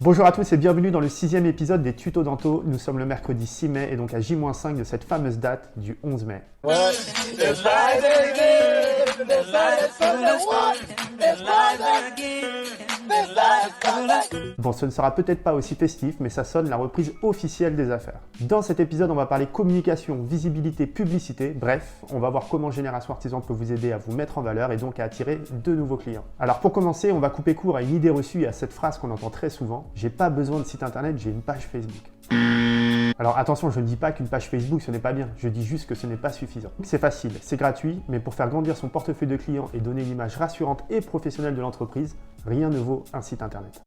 Bonjour à tous et bienvenue dans le 6e épisode des Tutos Danto. Nous sommes le mercredi 6 mai et donc à J-5 de cette fameuse date du 11 mai. Bon, ce ne sera peut-être pas aussi festif, mais ça sonne la reprise officielle des affaires. Dans cet épisode, on va parler communication, visibilité, publicité. Bref, on va voir comment Génération Artisan peut vous aider à vous mettre en valeur et donc à attirer de nouveaux clients. Alors pour commencer, on va couper court à une idée reçue et à cette phrase qu'on entend très souvent. J'ai pas besoin de site internet, j'ai une page Facebook. Alors attention, je ne dis pas qu'une page Facebook ce n'est pas bien, je dis juste que ce n'est pas suffisant. C'est facile, c'est gratuit, mais pour faire grandir son portefeuille de clients et donner une image rassurante et professionnelle de l'entreprise, rien ne vaut un site internet.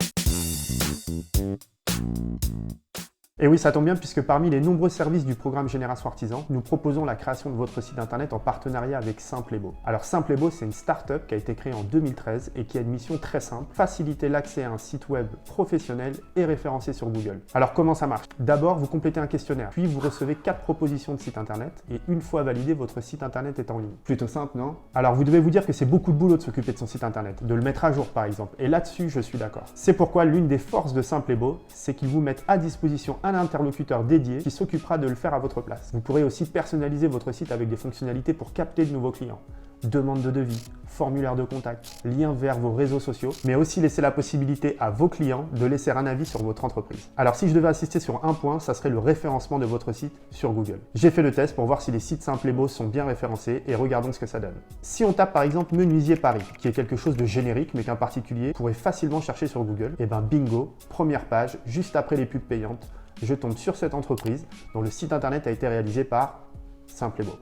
Et oui, ça tombe bien puisque parmi les nombreux services du programme Génération Artisan, nous proposons la création de votre site internet en partenariat avec Simple et Beau. Alors Simple et Beau, c'est une start-up qui a été créée en 2013 et qui a une mission très simple, faciliter l'accès à un site web professionnel et référencé sur Google. Alors comment ça marche? D'abord, vous complétez un questionnaire, puis vous recevez 4 propositions de site internet et une fois validé, votre site internet est en ligne. Plutôt simple, non? Alors vous devez vous dire que c'est beaucoup de boulot de s'occuper de son site internet, de le mettre à jour par exemple, et là-dessus, je suis d'accord. C'est pourquoi l'une des forces de Simple et Beau, c'est qu'ils vous mettent à disposition un interlocuteur dédié qui s'occupera de le faire à votre place. Vous pourrez aussi personnaliser votre site avec des fonctionnalités pour capter de nouveaux clients. Demande de devis, formulaire de contact, lien vers vos réseaux sociaux, mais aussi laisser la possibilité à vos clients de laisser un avis sur votre entreprise. Alors si je devais insister sur un point, ça serait le référencement de votre site sur Google. J'ai fait le test pour voir si les sites Simple et Beau sont bien référencés et regardons ce que ça donne. Si on tape par exemple menuisier Paris, qui est quelque chose de générique mais qu'un particulier pourrait facilement chercher sur Google, et ben bingo, première page, juste après les pubs payantes, je tombe sur cette entreprise dont le site internet a été réalisé par Simple et Beau.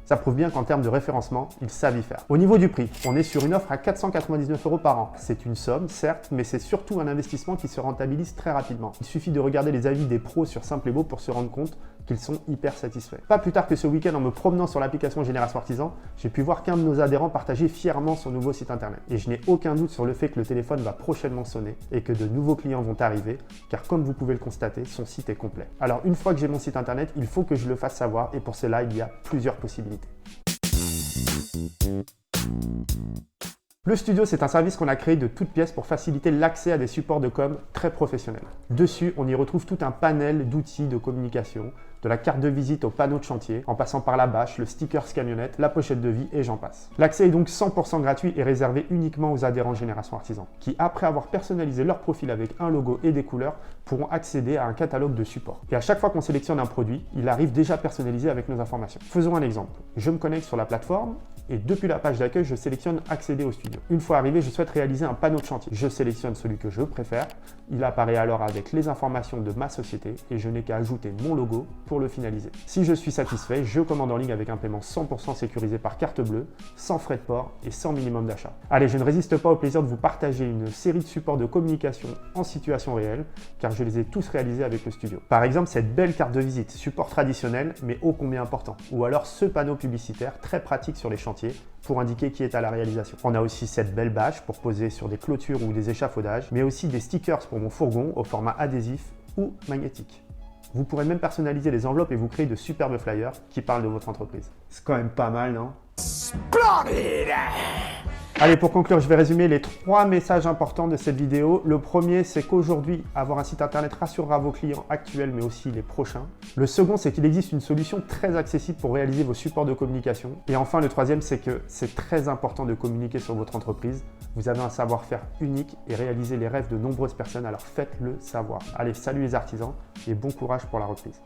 Ça prouve bien qu'en termes de référencement, ils savent y faire. Au niveau du prix, on est sur une offre à 499 € par an. C'est une somme, certes, mais c'est surtout un investissement qui se rentabilise très rapidement. Il suffit de regarder les avis des pros sur Simple et Beau pour se rendre compte qu'ils sont hyper satisfaits. Pas plus tard que ce week-end, en me promenant sur l'application Génération Artisan, j'ai pu voir qu'un de nos adhérents partageait fièrement son nouveau site internet. Et je n'ai aucun doute sur le fait que le téléphone va prochainement sonner et que de nouveaux clients vont arriver, car comme vous pouvez le constater, son site est complet. Alors une fois que j'ai mon site internet, il faut que je le fasse savoir et pour cela, il y a plusieurs possibilités. Le studio, c'est un service qu'on a créé de toutes pièces pour faciliter l'accès à des supports de com très professionnels. Dessus, on y retrouve tout un panel d'outils de communication, de la carte de visite au panneau de chantier, en passant par la bâche, le sticker camionnette, la pochette de vie et j'en passe. L'accès est donc 100% gratuit et réservé uniquement aux adhérents Génération Artisan, qui après avoir personnalisé leur profil avec un logo et des couleurs, pourront accéder à un catalogue de supports. Et à chaque fois qu'on sélectionne un produit, il arrive déjà personnalisé avec nos informations. Faisons un exemple. Je me connecte sur la plateforme et depuis la page d'accueil, je sélectionne accéder au studio. Une fois arrivé, je souhaite réaliser un panneau de chantier. Je sélectionne celui que je préfère. Il apparaît alors avec les informations de ma société et je n'ai qu'à ajouter mon logo pour le finaliser. Si je suis satisfait, je commande en ligne avec un paiement 100% sécurisé par carte bleue, sans frais de port et sans minimum d'achat. Allez, je ne résiste pas au plaisir de vous partager une série de supports de communication en situation réelle, car je les ai tous réalisés avec le studio. Par exemple, cette belle carte de visite, support traditionnel, mais ô combien important. Ou alors ce panneau publicitaire très pratique sur les chantiers pour indiquer qui est à la réalisation. On a aussi cette belle bâche pour poser sur des clôtures ou des échafaudages, mais aussi des stickers pour mon fourgon au format adhésif ou magnétique. Vous pourrez même personnaliser les enveloppes et vous créer de superbes flyers qui parlent de votre entreprise. C'est quand même pas mal, non? Splendid! Allez, pour conclure, je vais résumer les 3 messages importants de cette vidéo. Le premier, c'est qu'aujourd'hui, avoir un site internet rassurera vos clients actuels, mais aussi les prochains. Le second, c'est qu'il existe une solution très accessible pour réaliser vos supports de communication. Et enfin, le troisième, c'est que c'est très important de communiquer sur votre entreprise. Vous avez un savoir-faire unique et réaliser les rêves de nombreuses personnes, alors faites-le savoir. Allez, salut les artisans et bon courage pour la reprise.